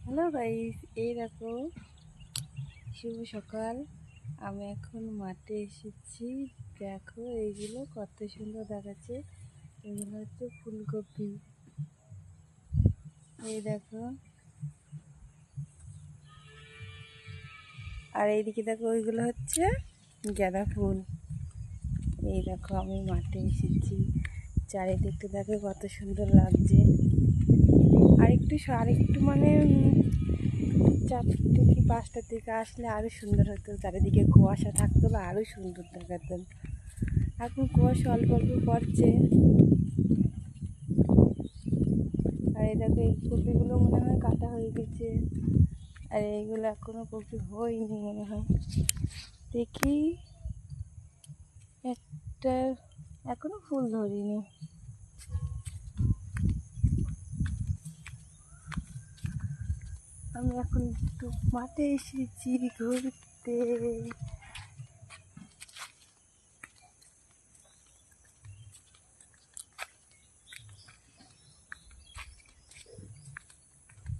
Hello guys, এই দেখো শুভ সকাল। আমি এখন মাঠে এসেছি। দেখো এইগুলো কত সুন্দর দেখাচ্ছে। এগুলো হচ্ছে ফুলকপি। এই দেখো, আর এইদিকে দেখো ওইগুলো হচ্ছে গাঁদা ফুল। এই দেখো আমি মাঠে এসেছি, চারিদিকটা দেখো কত সুন্দর লাগছে। আরেকটু মানে 4 থেকে 5টার দিকে আসলে আরও সুন্দর হতো। চারিদিকে কুয়াশা থাকতো বা আরও সুন্দর দেখাতো। এখন কুয়াশা অল্প অল্প পড়ছে। আর এই দেখো এই কপিগুলো মনে হয় কাটা হয়ে গেছে, আর এইগুলো এখনো কপি হয়নি মনে হয়। দেখি একটা এখনো ফুল ধরিনি। আমি এখন একটু মাঠে এসেছি ঘুরতে।